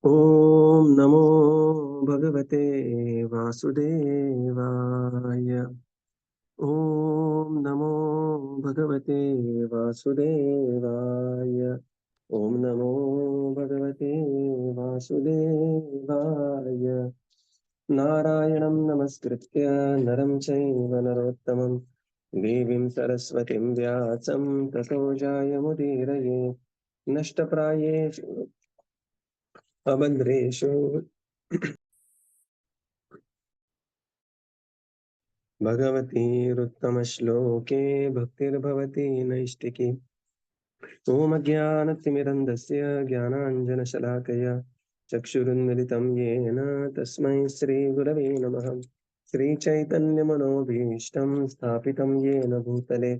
Om Namo Bhagavate Vasudevaya. Om Namo Bhagavate Vasudevaya. Om Namo Bhagavate Vasudevaya. Narayanam Namaskritya Naram Chaiva Narottamam Devim Saraswatim Vyasam Tato Jayamudiraye Nashtaprayeshu Abandreshu भगवतीरुत्तमश्लोके भक्तिर्भवति नैष्टिकी ॐ अज्ञानतिमिरन्धस्य ज्ञानाञ्जनशलाकया चक्षुरुन्मिलितं येन तस्मै श्रीगुरवे नमः श्रीचैतन्यमनोभीष्टं स्थापितं येन भूतले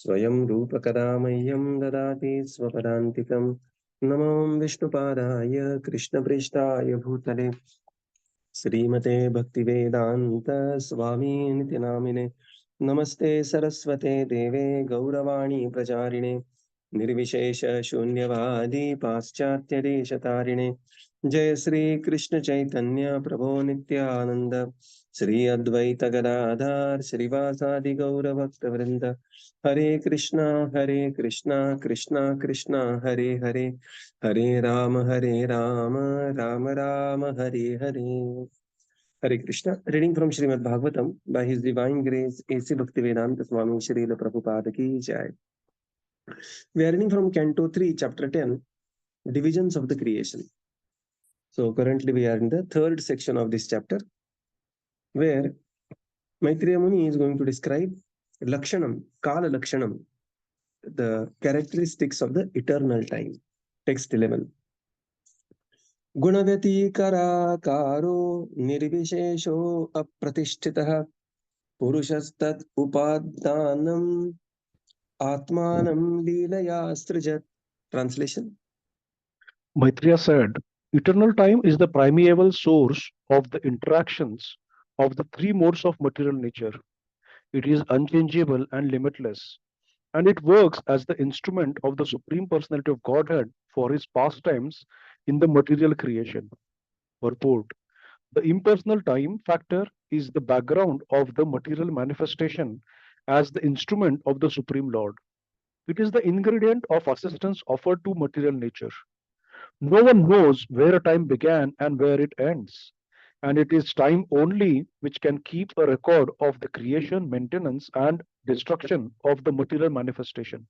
स्वयं रूपकदा मह्यं ददाति स्वपदान्तिकं नमो विष्णुपादाय कृष्णप्रेष्ठाय भूतले श्रीमते भक्तिवेदांत स्वामी नित्य नामिने नमस्ते सरस्वते देवे गौरवाणी प्रचारिणे निर्विशेष शून्यवादी पाश्चात्य देशतारिणे जय श्री कृष्ण चैतन्य प्रभो नित्यानंद श्री अद्वैत गदाधर श्रीवासादि गौर भक्त वृंद हरे Krishna Krishna Krishna Hare Hare Hare Ram Ram Ram Hare Hare. Hare Krishna. Reading from Śrīmad-Bhāgavatam by His Divine Grace A.C. Bhaktivedanta Swami Srila Prabhupada Ki Jai. We are reading from Canto 3, Chapter 10, Divisions of the Creation. So currently we are in the third section of this chapter, where Maitreya Muni is going to describe Lakshanam, kāla Lakshanam, the characteristics of the eternal time. Text 11. गुणव्यतीकराकारो निर्विशेषो अप्रतिष्ठितः पुरुषस्तत् उपादानम् आत्मानं लीलया सृजत्. Translation. Maitreya said, eternal time is the primeval source of the interactions of the three modes of material nature. It is unchangeable and limitless, and it works as the instrument of the Supreme Personality of Godhead for his pastimes in the material creation. Purport. The impersonal time factor is the background of the material manifestation as the instrument of the Supreme Lord. It is the ingredient of assistance offered to material nature. No one knows where a time began and where it ends, and it is time only which can keep a record of the creation, maintenance, and destruction of the material manifestation.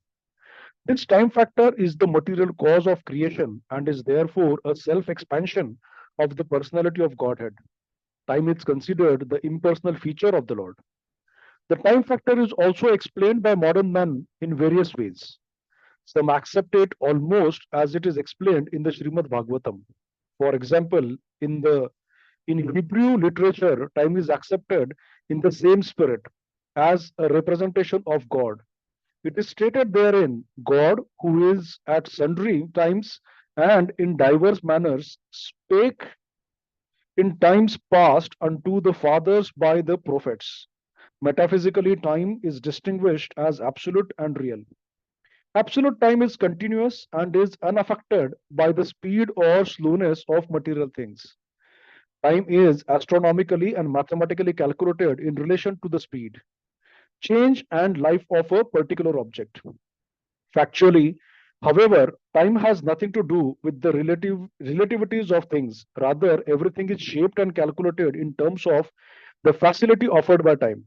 This time factor is the material cause of creation and is therefore a self expansion of the personality of Godhead. Time is considered the impersonal feature of the Lord. The time factor is also explained by modern men in various ways. Some accept it almost as it is explained in the Śrīmad-Bhāgavatam. For example, in Hebrew literature, time is accepted in the same spirit as a representation of God. It is stated therein, God, who is at sundry times and in diverse manners, spake in times past unto the fathers by the prophets. Metaphysically, time is distinguished as absolute and real. Absolute time is continuous and is unaffected by the speed or slowness of material things. Time is astronomically and mathematically calculated in relation to the speed, change, and life of a particular object. Factually, however, time has nothing to do with the relativities of things. Rather, everything is shaped and calculated in terms of the facility offered by time.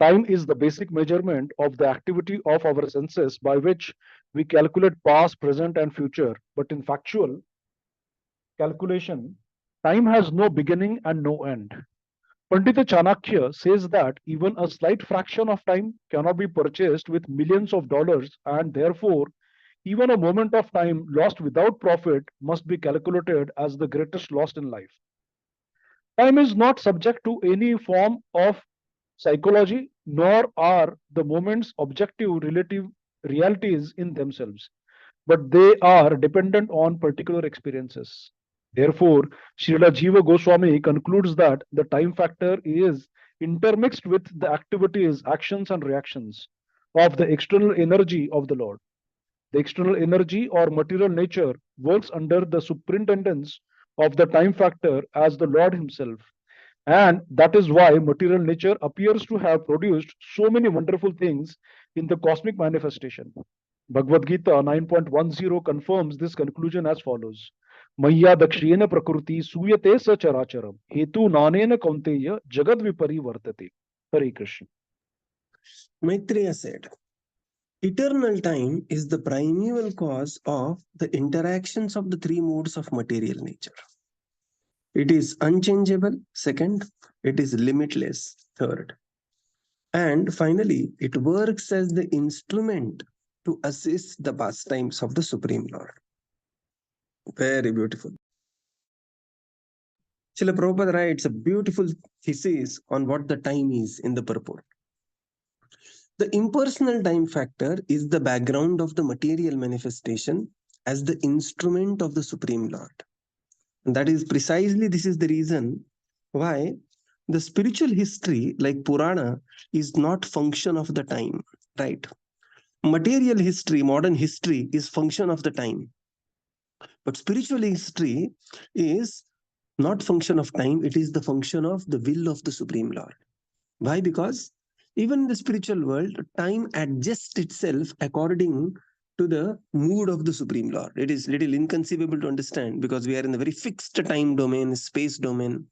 Time is the basic measurement of the activity of our senses by which we calculate past, present, and future. But in factual calculation, time has no beginning and no end. Pandita Chanakya says that even a slight fraction of time cannot be purchased with millions of dollars, and therefore, even a moment of time lost without profit must be calculated as the greatest loss in life. Time is not subject to any form of psychology, nor are the moments objective relative realities in themselves, but they are dependent on particular experiences. Therefore, Srila Jiva Goswami concludes that the time factor is intermixed with the activities, actions, and reactions of the external energy of the Lord. The external energy or material nature works under the superintendence of the time factor as the Lord himself. And that is why material nature appears to have produced so many wonderful things in the cosmic manifestation. Bhagavad Gita 9.10 confirms this conclusion as follows. Maya dakshena prakriti suyate sa characharam hetu nanena kaunteya jagad vipari vartate. Hare Krishna. Maitreya said, eternal time is the primeval cause of the interactions of the three modes of material nature. It is unchangeable, second. It is limitless, third. And finally, it works as the instrument to assist the pastimes of the Supreme Lord. Very beautiful. Srila Prabhupada writes a beautiful thesis on what the time is in the purport. The impersonal time factor is the background of the material manifestation as the instrument of the Supreme Lord. And that is precisely this is the reason why the spiritual history like Purana is not function of the time, right? Material history, modern history is function of the time. But spiritual history is not function of time, it is the function of the will of the Supreme Lord. Why? Because even in the spiritual world, time adjusts itself according to the mood of the Supreme Lord. It is little inconceivable to understand because we are in a very fixed time domain, space domain.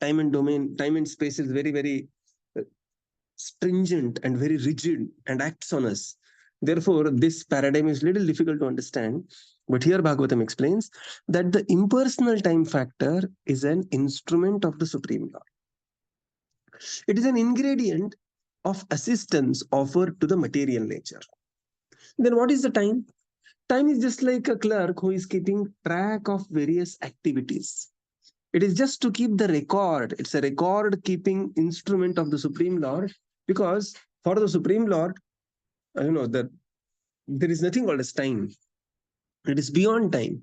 Time and space is very, very stringent and very rigid and acts on us. Therefore, this paradigm is little difficult to understand. But here Bhagavatam explains that the impersonal time factor is an instrument of the Supreme Lord. It is an ingredient of assistance offered to the material nature. Then what is the time? Time is just like a clerk who is keeping track of various activities. It is just to keep the record. It's a record-keeping instrument of the Supreme Lord because for the Supreme Lord, that there is nothing called as time. It is beyond time.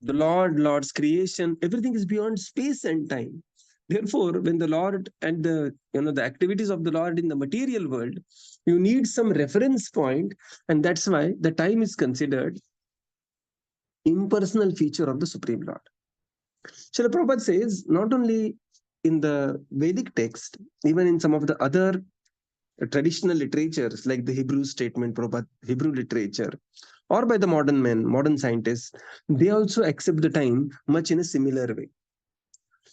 The Lord's creation, everything is beyond space and time. Therefore, when the Lord and the activities of the Lord in the material world, you need some reference point, and that's why the time is considered impersonal feature of the Supreme Lord. Srila Prabhupada says, not only in the Vedic text, even in some of the other traditional literatures like the Hebrew statement, Prabhupada, Hebrew literature, or by the modern men, modern scientists, they also accept the time much in a similar way.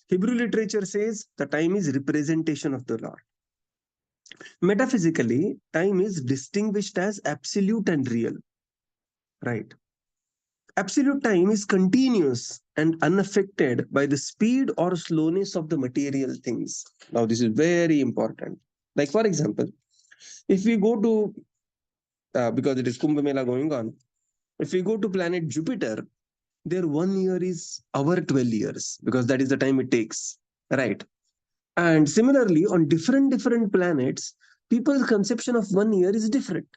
Hebrew literature says the time is representation of the Lord. Metaphysically, time is distinguished as absolute and real. Right. Absolute time is continuous and unaffected by the speed or slowness of the material things. Now, this is very important. Like, for example, if we go to, because it is Kumbh Mela going on, if we go to planet Jupiter, their 1 year is our 12 years, because that is the time it takes, right? And similarly, on different planets, people's conception of 1 year is different.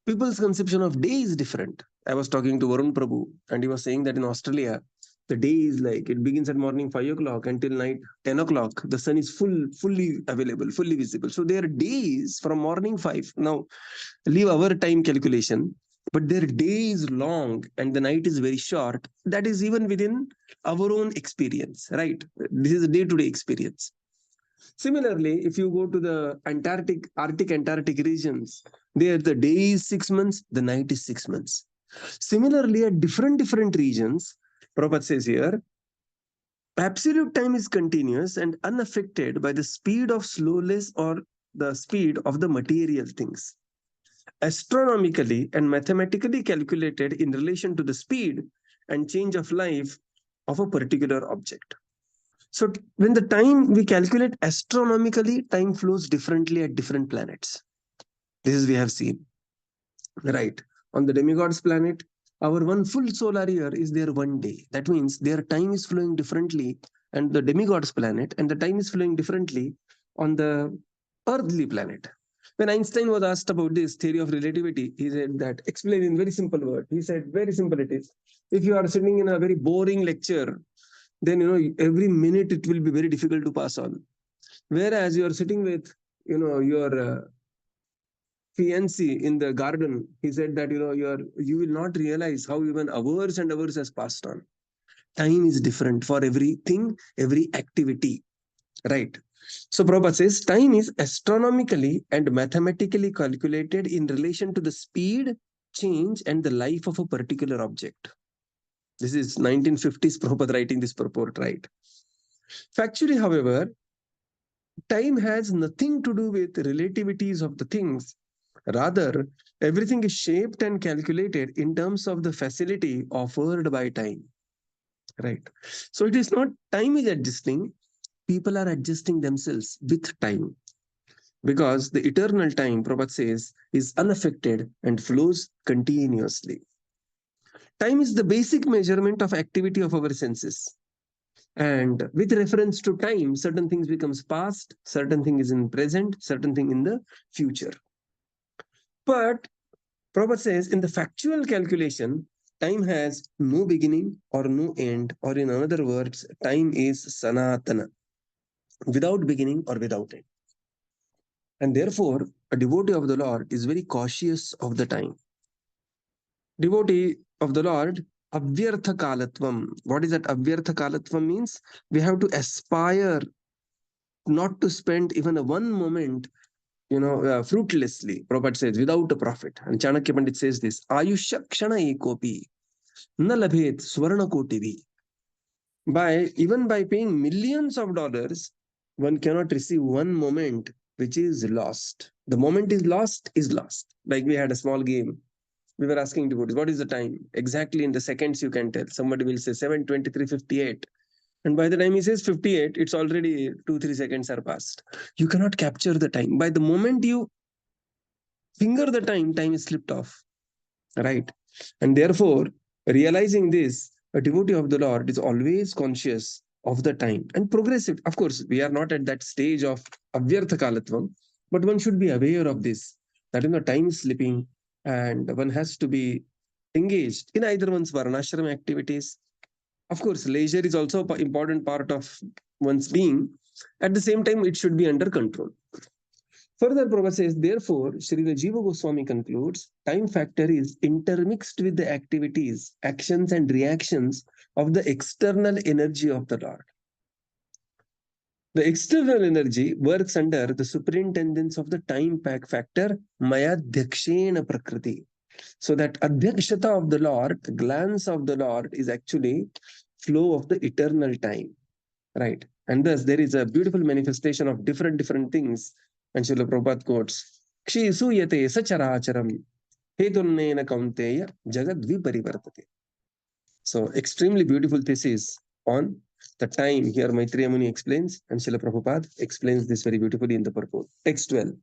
People's conception of day is different. I was talking to Varun Prabhu, and he was saying that in Australia, the day is like, it begins at morning 5 o'clock until night 10 o'clock. The sun is fully available, fully visible. So their days from morning 5. Now, leave our time calculation, but their day is long and the night is very short. That is even within our own experience, right? This is a day-to-day experience. Similarly, if you go to the Arctic regions, there the day is 6 months, the night is 6 months. Similarly, at different regions, Prabhupada says here, absolute time is continuous and unaffected by the speed of slowness or the speed of the material things. Astronomically and mathematically calculated in relation to the speed and change of life of a particular object. So when the time we calculate astronomically, time flows differently at different planets. This is we have seen. Right. On the demigod's planet, our one full solar year is their 1 day. That means their time is flowing differently and the demigod's planet, and the time is flowing differently on the earthly planet. When Einstein was asked about this theory of relativity, he said that, explain in very simple word. He said, very simple it is. If you are sitting in a very boring lecture, then every minute it will be very difficult to pass on. Whereas you are sitting with your fiancé in the garden, he said that you will not realize how even hours and hours has passed on. Time is different for everything, every activity, right? So Prabhupada says time is astronomically and mathematically calculated in relation to the speed, change, and the life of a particular object. This is 1950s Prabhupada writing this purport, right? Factually, however, time has nothing to do with relativities of the things. Rather, everything is shaped and calculated in terms of the facility offered by time. Right. So it is not time is adjusting, people are adjusting themselves with time. Because the eternal time, Prabhupada says, is unaffected and flows continuously. Time is the basic measurement of activity of our senses. And with reference to time, certain things becomes past, certain thing is in present, certain thing in the future. But Prabhupada says in the factual calculation, time has no beginning or no end, or in other words, time is sanatana, without beginning or without end. And therefore, a devotee of the Lord is very cautious of the time. Devotee of the Lord, avyartha kalatvam. What is that avyartha kalatvam means? We have to aspire not to spend even a one moment, fruitlessly. Prabhupada says, without a profit. And Chanakya Pandit says this, Ayushya kshana ekopi, na labhet swarna kotivi. Even by paying millions of dollars, one cannot receive one moment which is lost. The moment is lost, is lost. Like we had a small game. We were asking devotees, what is the time? Exactly in the seconds you can tell. Somebody will say 7:23:58. And by the time he says 58, it's already 2-3 seconds are passed. You cannot capture the time. By the moment you finger the time, time is slipped off. Right? And therefore, realizing this, a devotee of the Lord is always conscious of the time and progressive. Of course, we are not at that stage of avyartha kalatvam, but one should be aware of this, that time is slipping and one has to be engaged in either one's varnashram activities. Of course, leisure is also an important part of one's being. At the same time, it should be under control. Further, Prabhupada says, therefore, Srila Jiva Goswami concludes, time factor is intermixed with the activities, actions, and reactions of the external energy of the Lord. The external energy works under the superintendence of the time factor, Maya Dhakshena Prakriti. So that Adhyakshata of the Lord, the glance of the Lord, is actually flow of the eternal time. Right? And thus, there is a beautiful manifestation of different things. And Srila Prabhupada quotes, Kshi suyate sacharacharam hetunnena kaunteya jagad viparivartate. So, extremely beautiful thesis on the time. Here, Maitreya Muni explains, and Srila Prabhupada explains this very beautifully in the purport. Text 12.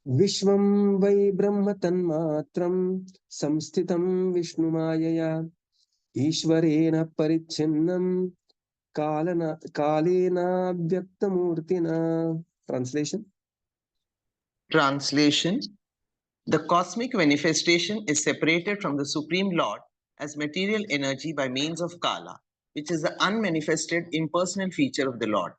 Vishvam vai brahma tanmatram samsthitam vishnumayaya ishvarena parichinnam kalena vyaktamurtina. Translation. Translation. The cosmic manifestation is separated from the Supreme Lord as material energy by means of kāla, which is the unmanifested impersonal feature of the Lord.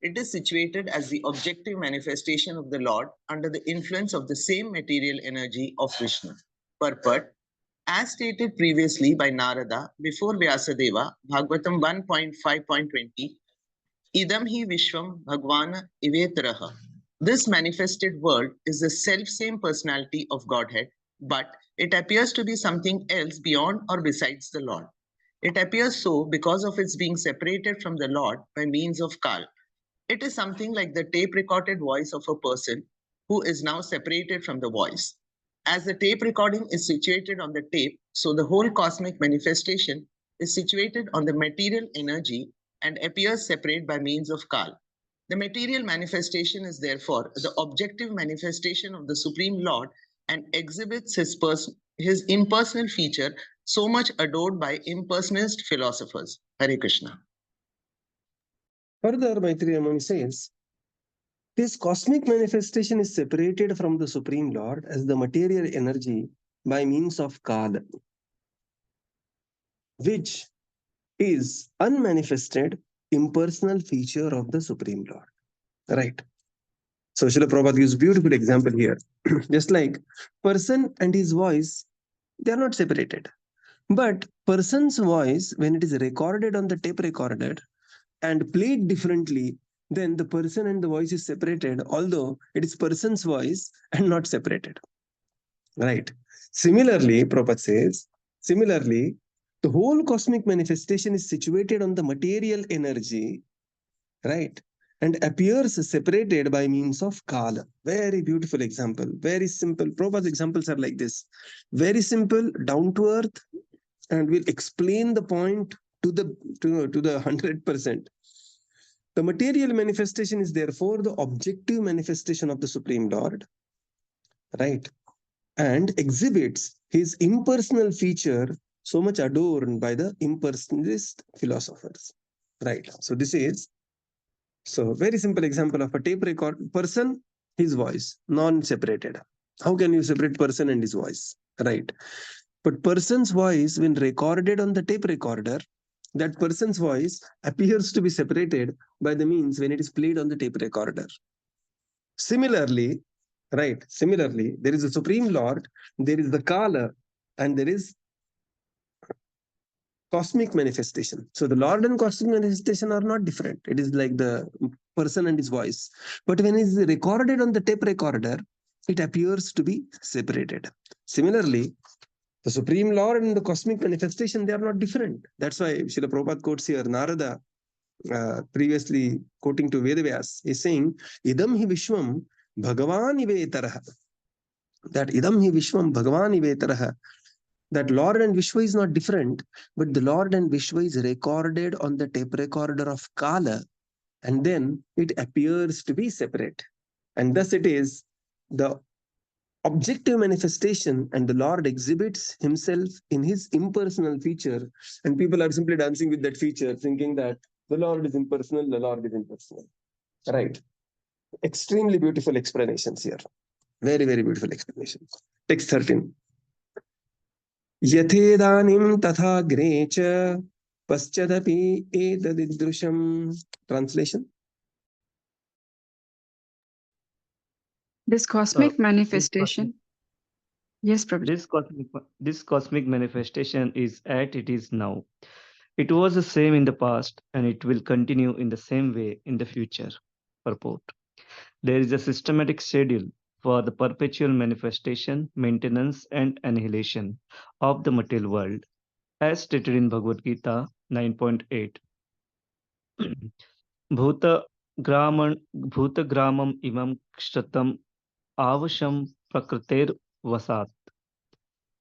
It is situated as the objective manifestation of the Lord under the influence of the same material energy of Vishnu. Purport. As stated previously by Narada before Vyasadeva, Bhagavatam 1.5.20, Idam hi Vishwam Bhagavana Ivetaraha. This manifested world is the self-same personality of Godhead, but it appears to be something else beyond or besides the Lord. It appears so because of its being separated from the Lord by means of kāla. It is something like the tape-recorded voice of a person who is now separated from the voice. As the tape recording is situated on the tape, so the whole cosmic manifestation is situated on the material energy and appears separate by means of kāla. The material manifestation is therefore the objective manifestation of the Supreme Lord and exhibits his impersonal feature so much adored by impersonalist philosophers. Hare Krishna. Further, Maitreya Muni says, this cosmic manifestation is separated from the Supreme Lord as the material energy by means of kāla, which is unmanifested impersonal feature of the Supreme Lord. Right. So Srila Prabhupada gives a beautiful example here. Just like person and his voice, they are not separated. But person's voice, when it is recorded on the tape recorder and played differently, then the person and the voice is separated, although it is person's voice and not separated. Right. Similarly, Prabhupada says, similarly, the whole cosmic manifestation is situated on the material energy, right? And appears separated by means of kāla. Very beautiful example. Very simple. Prabhupada's examples are like this. Very simple, down to earth, and will explain the point to the 100%. The material manifestation is therefore the objective manifestation of the Supreme Lord, right? And exhibits his impersonal feature so much adorned by the impersonalist philosophers, right? So this is very simple example of a tape record person, his voice, non-separated. How can you separate person and his voice, right? But person's voice, when recorded on the tape recorder, that person's voice appears to be separated by the means when it is played on the tape recorder. Similarly, right, similarly, there is a Supreme Lord, there is the kāla, and there is cosmic manifestation. So the Lord and cosmic manifestation are not different. It is like the person and his voice. But when it is recorded on the tape recorder, it appears to be separated. Similarly, the Supreme Lord and the cosmic manifestation, they are not different. That's why Srila Prabhupada quotes here, Narada, previously quoting to Vedavyas, is saying, Idam hi Vishwam Bhagavan ivetaraha. That Idam hi Vishwam Bhagavan ivetaraha. That Lord and Vishwa is not different, but the Lord and Vishwa is recorded on the tape recorder of kāla, and then it appears to be separate. And thus it is the objective manifestation, and the Lord exhibits himself in his impersonal feature, and people are simply dancing with that feature, thinking that the Lord is impersonal, the Lord is impersonal. Right. Extremely beautiful explanations here. Very, very beautiful explanations. Text 13. Yathedanim tatha grecha paschadapi etadidrusham. Translation. This cosmic manifestation. Yes, Prabhuji. This cosmic manifestation is as it is now. It was the same in the past, and it will continue in the same way in the future. Purport. There is a systematic schedule for the perpetual manifestation, maintenance, and annihilation of the material world, as stated in Bhagavad Gita 9.8. Bhuta gramam imam kshatam avasham prakriter vasat.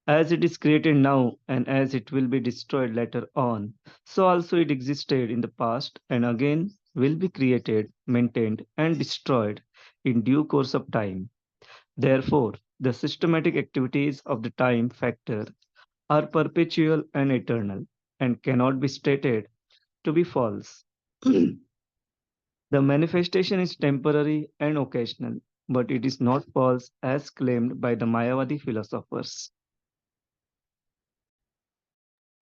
As it is created now and as it will be destroyed later on, so also it existed in the past and again will be created, maintained, and destroyed in due course of time. Therefore, the systematic activities of the time factor are perpetual and eternal and cannot be stated to be false. The manifestation is temporary and occasional, but it is not false as claimed by the Mayavadi philosophers.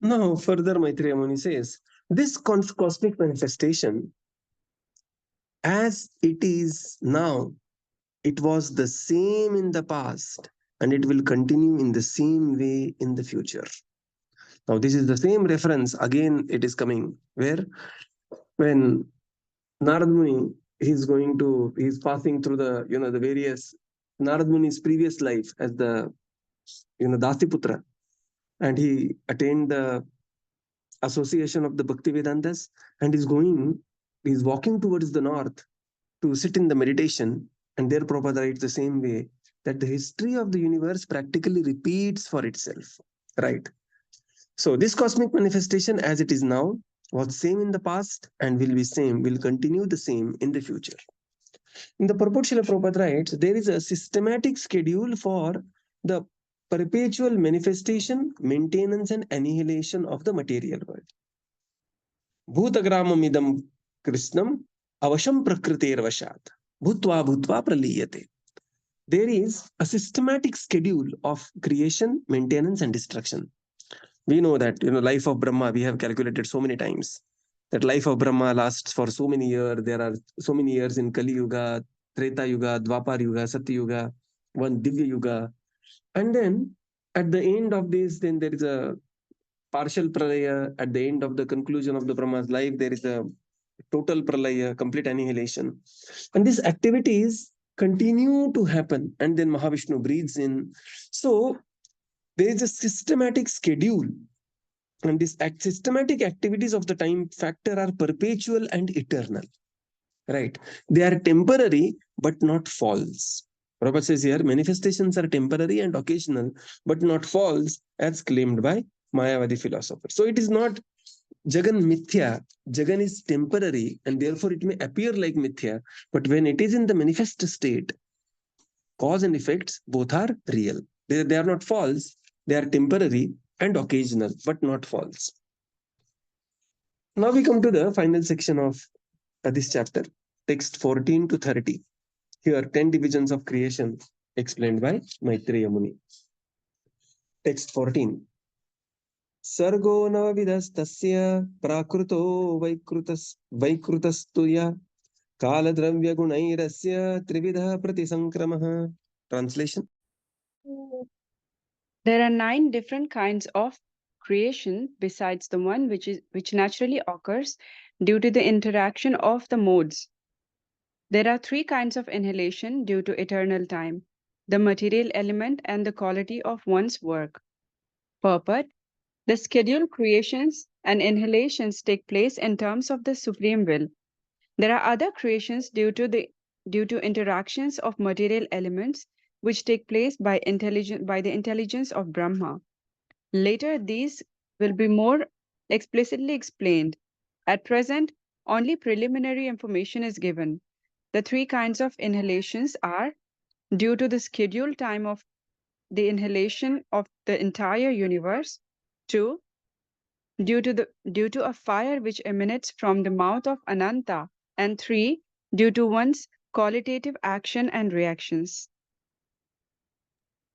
Now, further Maitreya Muni says, this cosmic manifestation, as it is now, it was the same in the past, and it will continue in the same way in the future. Now, this is the same reference, again, it is coming, where when Narad Muni, he's passing through the, the various, Narad Muni's previous life as the, Dasiputra, and he attained the association of the Bhaktivedantas, and he's walking towards the north to sit in the meditation, and there Prabhupada writes the same way, that the history of the universe practically repeats for itself, right? So this cosmic manifestation as it is now was same in the past and will continue the same in the future. In the purport, Srila Prabhupada writes, there is a systematic schedule for the perpetual manifestation, maintenance, and annihilation of the material world. Bhutagramam idam krishnam avasham prakriter vashat bhutva bhutva praliyate. There is a systematic schedule of creation, maintenance, and destruction. We know that, life of Brahma, we have calculated so many times. That life of Brahma lasts for so many years. There are so many years in Kali Yuga, Treta Yuga, Dwapar Yuga, Satya Yuga, one Divya Yuga. And then at the end of this, then there is a partial pralaya. At the end of the conclusion of the Brahma's life, there is a total pralaya, complete annihilation. And these activities continue to happen. And then Mahavishnu breathes in. So there is a systematic schedule. And these systematic activities of the time factor are perpetual and eternal. Right? They are temporary, but not false. Prabhupada says here, manifestations are temporary and occasional, but not false, as claimed by Mayavadi philosophers. So it is not Jagan Mithya. Jagan is temporary, and therefore it may appear like Mithya, but when it is in the manifest state, cause and effects both are real. They are not false, they are temporary and occasional, but not false. Now we come to the final section of this chapter, text 14 to 30. Here, 10 divisions of creation explained by Maitreya Muni. Text 14. Sargo navavidastasya prakruto vaikrutastuya kāla dravya gunairasya trividha pratisankramaha. Translation. There are 9 different kinds of creation besides the one which naturally occurs due to the interaction of the modes. There are 3 kinds of inhalation due to eternal time, the material element and the quality of one's work. Purport: the scheduled creations and inhalations take place in terms of the supreme will. There are other creations due to interactions of material elements which take place by the intelligence of Brahma. Later, these will be more explicitly explained. At present, only preliminary information is given. The 3 kinds of inhalations are due to the scheduled time of the inhalation of the entire universe. 2. Due to a fire which emanates from the mouth of Ananta. And 3. Due to one's qualitative action and reactions.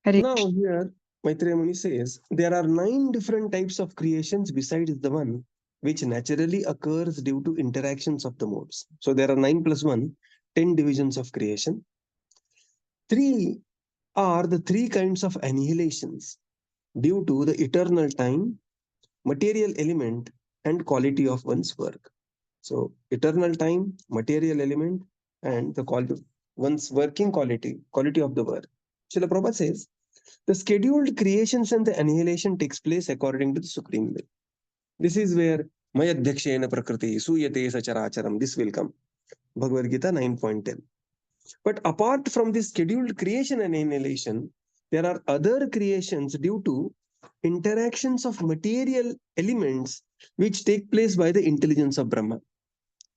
Now here, Maitreya Muni says, there are 9 different types of creations besides the one which naturally occurs due to interactions of the modes. So there are 9 plus 1, 10 divisions of creation. 3 are the 3 kinds of annihilations due to the eternal time, material element, and quality of one's work. So eternal time, material element, and the quality, one's working quality of the work. Srila Prabhupada says, the scheduled creations and the annihilation takes place according to the supreme will. This is where Mayadhyakshena Prakriti, Suyate Sacharacharam, this will come. Bhagavad Gita 9.10. But apart from this scheduled creation and annihilation, there are other creations due to interactions of material elements which take place by the intelligence of Brahma.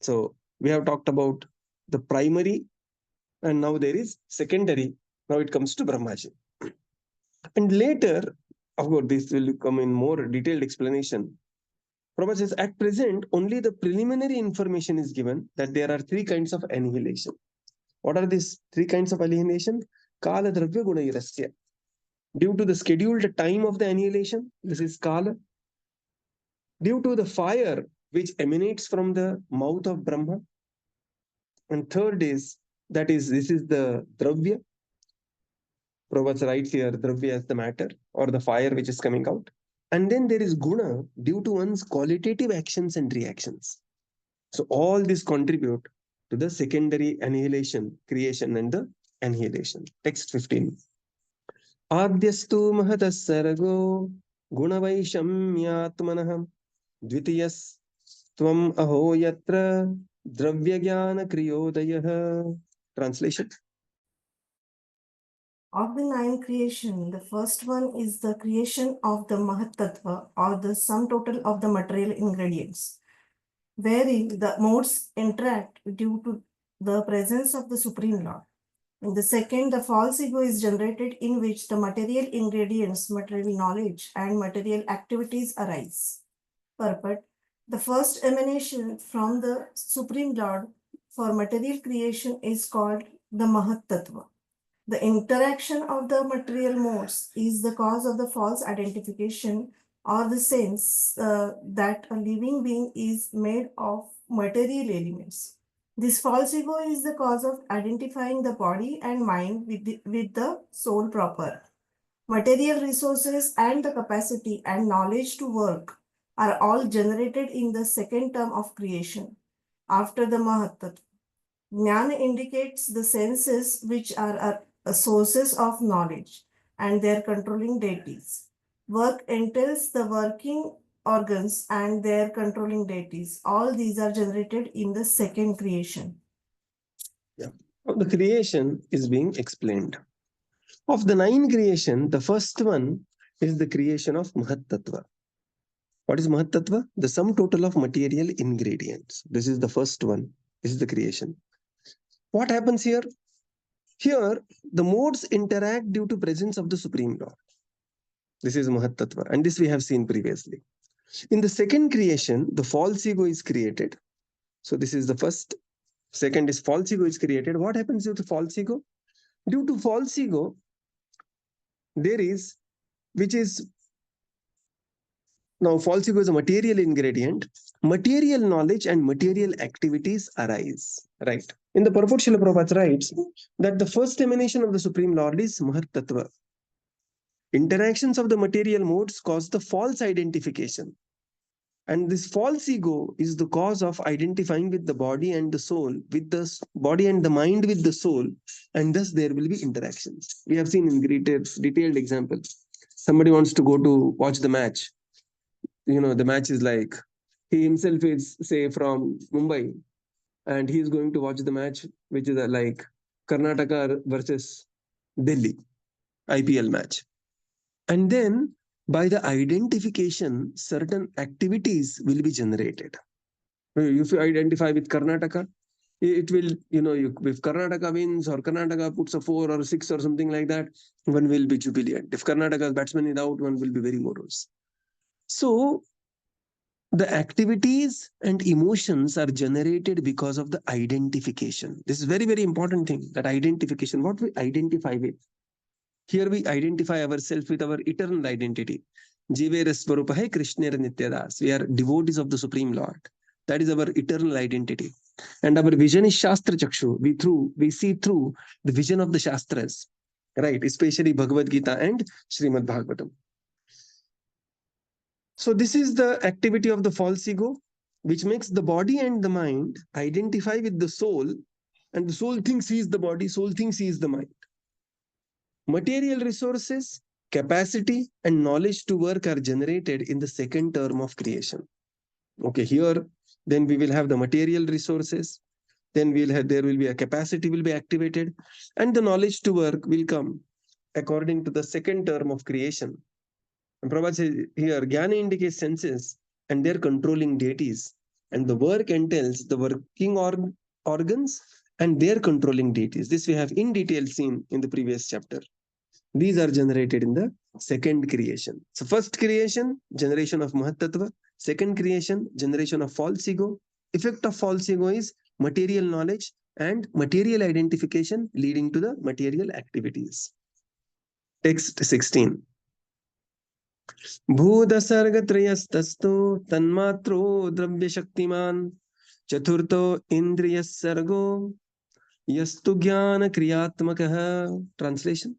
So we have talked about the primary, and now there is secondary. Now it comes to Brahmaji. And later, of course, this will come in more detailed explanation. Prabhupada says, at present, only the preliminary information is given that there are 3 kinds of annihilation. What are these 3 kinds of annihilation? Kāla dravya gunairasya. Due to the scheduled time of the annihilation, this is Kāla. Due to the fire which emanates from the mouth of Brahma. And third is, this is the dravya. Prabhupada writes here, dravya as the matter or the fire which is coming out. And then there is guna due to one's qualitative actions and reactions. So all this contribute to the secondary annihilation, creation and the annihilation. Text 15. Adhyastu mahatas sargo gunavaishamyatmanah dvitiyas tvam aho yatra dravya jnana kriyodayah. Translation. Of the 9 creation, the first one is the creation of the Mahatattva, or the sum total of the material ingredients, wherein the modes interact due to the presence of the Supreme Lord. In the second, the false ego is generated, in which the material ingredients, material knowledge, and material activities arise. Purport: the first emanation from the Supreme Lord for material creation is called the Mahatattva. The interaction of the material modes is the cause of the false identification or the sense that a living being is made of material elements. This false ego is the cause of identifying the body and mind with the soul proper. Material resources and the capacity and knowledge to work are all generated in the second term of creation, after the Mahat. Jnana indicates the senses which are sources of knowledge and their controlling deities. Work entails the working organs and their controlling deities. All these are generated in the second creation. Yeah. The creation is being explained. Of the 9 creation, the first one is the creation of Mahat Tattva. What is Mahat Tattva? The sum total of material ingredients. This is the first one. This is the creation. What happens here? Here, the modes interact due to presence of the Supreme Lord. This is Mahat Tattva, and this we have seen previously. In the second creation, the false ego is created. So this is the first. Second is false ego is created. What happens due to false ego? Due to false ego, there is, which is, now false ego is a material ingredient. Material knowledge and material activities arise. Right. In the purport, Srila Prabhupada writes that the first emanation of the Supreme Lord is Mahat Tattva. Interactions of the material modes cause the false identification. And this false ego is the cause of identifying with the body and the soul, with the body and the mind with the soul, and thus there will be interactions. We have seen in detailed example. Somebody wants to go to watch the match. You know, the match is like, he himself is, say, from Mumbai, and he is going to watch the match, which is like Karnataka versus Delhi IPL match. And then by the identification, certain activities will be generated. If you identify with Karnataka, it will, if Karnataka wins or Karnataka puts a 4 or 6 or something like that, one will be jubilant. If Karnataka's batsman is out, one will be very morose. So the activities and emotions are generated because of the identification. This is very, very important thing, that identification, what we identify with. Here we identify ourselves with our eternal identity. Jivera Swarupahe Krishnera Nityadas. We are devotees of the Supreme Lord. That is our eternal identity. And our vision is Shastra Chakshu. We see through the vision of the Shastras, right? Especially Bhagavad Gita and Śrīmad-Bhāgavatam. So this is the activity of the false ego, which makes the body and the mind identify with the soul, and the soul thinks he is the body, soul thinks he is the mind. Material resources, capacity, and knowledge to work are generated in the second term of creation. Okay, here, then we will have the material resources, then there will be a capacity will be activated, and the knowledge to work will come according to the second term of creation. And Prabhupada says here, Jnana indicates senses and their controlling deities, and the work entails the working organs and their controlling deities. This we have in detail seen in the previous chapter. These are generated in the second creation. So first creation, generation of Mahat Tattva. Second creation, generation of false ego. Effect of false ego is material knowledge and material identification leading to the material activities. Text 16. Bhūdasargatrayastastu tanmatro dravya shaktiman chaturto indriyas sargo yastu jnana kriyatmakaha. Translation.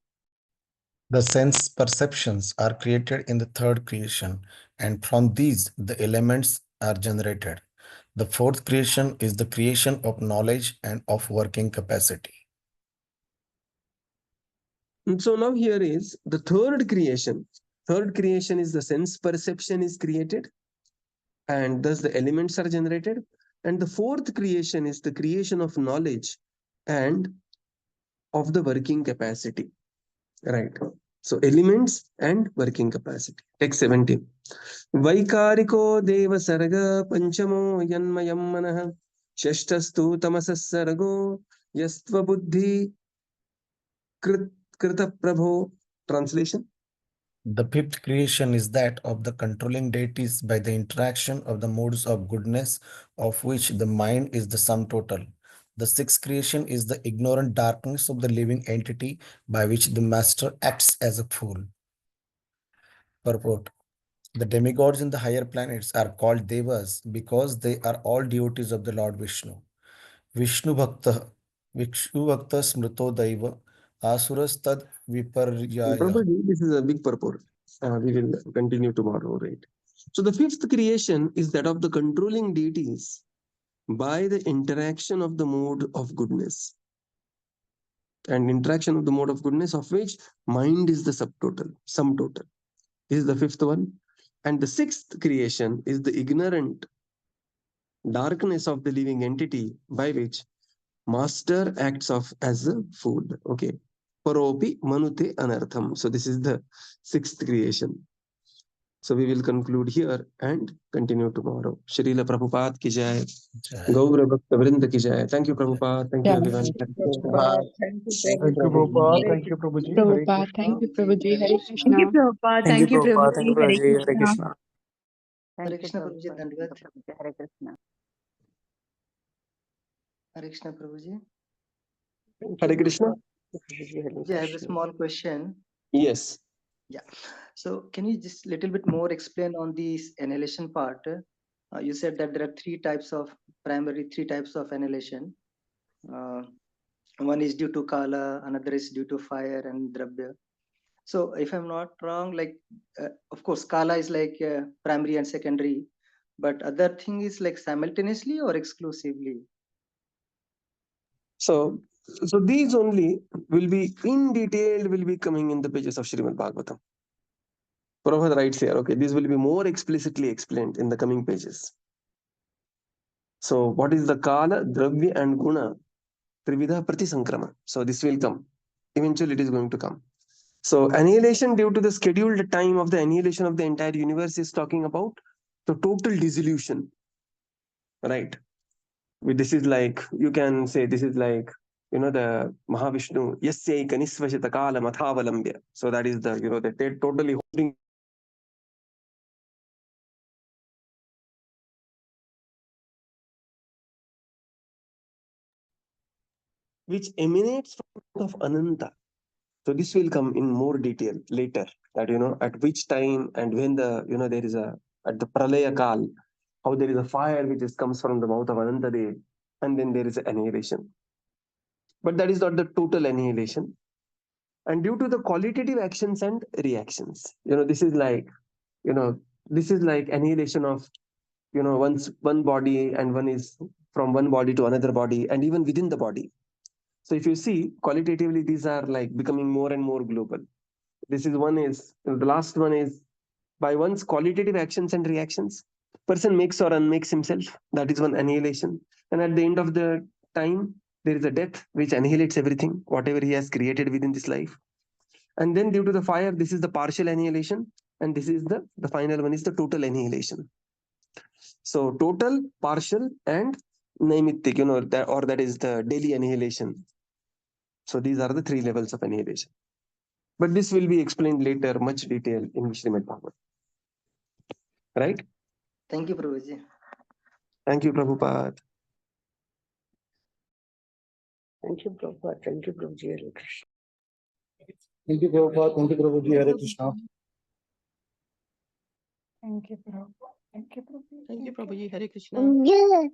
The sense perceptions are created in the third creation, and from these the elements are generated. The fourth creation is the creation of knowledge and of working capacity. And so now here is the third creation. Third creation is the sense perception is created, and thus the elements are generated. And the fourth creation is the creation of knowledge and of the working capacity. Right. So elements and working capacity. Text 17. Vaikāriko deva sarga panchamo yanmayam manah shashtastu tamasas sargo yastva buddhi krita prabho. Translation. The fifth creation is that of the controlling deities by the interaction of the modes of goodness, of which the mind is the sum total. The sixth creation is the ignorant darkness of the living entity by which the master acts as a fool. Purport. The demigods in the higher planets are called devas because they are all devotees of the Lord Vishnu. Vishnu Bhakta Smrito Daiva Asuras Tad Viparya. Prabhuji, this is a big purport. We will continue tomorrow, right? So the fifth creation is that of the controlling deities by the interaction of the mode of goodness. And interaction of the mode of goodness, of which mind is the subtotal, sum total. This is the fifth one. And the sixth creation is the ignorant darkness of the living entity by which master acts of as a food. Okay. Paropi manute anartham. So this is the sixth creation. So we will conclude here and continue tomorrow. Srila Prabhupada ki jai. Gaura Bhakta Vrinda ki jai. Thank you, Prabhupada. Thank you, everyone. Prabhupada. Thank you, Thank you, Prabhupada. Thank you, Prabhuji. Hare Prabhupada, thank you, Krishna. Prabhuji. Hare Thank Krishna. you, Prabhupada. Thank you, Prabhupada. Thank you, Hare Prabhuji. Hare Krishna. Krishna. Hare Krishna, Prabhupada. Prabhuji, Dandavad. Hare Krishna. Hare Krishna, Prabhuji. Hare Krishna. Prabhuji, I have a small question. Yes. Yeah. So can you just little bit more explain on this annihilation part? You said that there are three types of annihilation. One is due to kāla, another is due to fire and dravya. So if I'm not wrong, like of course kāla is like primary and secondary, but other thing is like simultaneously or exclusively? So these only will be in detail, will be coming in the pages of Śrīmad-Bhāgavatam. Prabhupada writes here, okay, this will be more explicitly explained in the coming pages. So what is the kāla, dravya and guna? Trividha pratisankrama. So this will come. Eventually it is going to come. So annihilation due to the scheduled time of the annihilation of the entire universe is talking about the total dissolution. Right? This is like, you can say this is like, the Mahavishnu, yasya kanisvashita kala mathavalambya. So that is the, that they're totally holding which emanates from of Ananta. So this will come in more detail later, that, at which time and when the, there is at the Pralaya Kal, how there is a fire which comes from the mouth of Ananta Dev, and then there is annihilation. But that is not the total annihilation. And due to the qualitative actions and reactions, this is like annihilation of, one body, and one is from one body to another body, and even within the body. So if you see qualitatively, these are like becoming more and more global. This is one is, the last one is by one's qualitative actions and reactions, person makes or unmakes himself. That is one annihilation. And at the end of the time, there is a death which annihilates everything, whatever he has created within this life. And then due to the fire, this is the partial annihilation. And this is the final one is the total annihilation. So total, partial, and naimittic, that is the daily annihilation. So these are the three levels of annihilation. But this will be explained later, much detail in Śrīmad-Bhāgavatam. Right? Thank you, Prabhuji. Thank you, Prabhupada. Thank you, Prabhupada. Thank you, Prabhuji. Hare Krishna. Thank you, Prabhupada. Thank you, Prabhuji. Hare Krishna. Thank you, Prabhupada. Thank you, Prabhupada. Thank you, Prabhuji. Hare Krishna.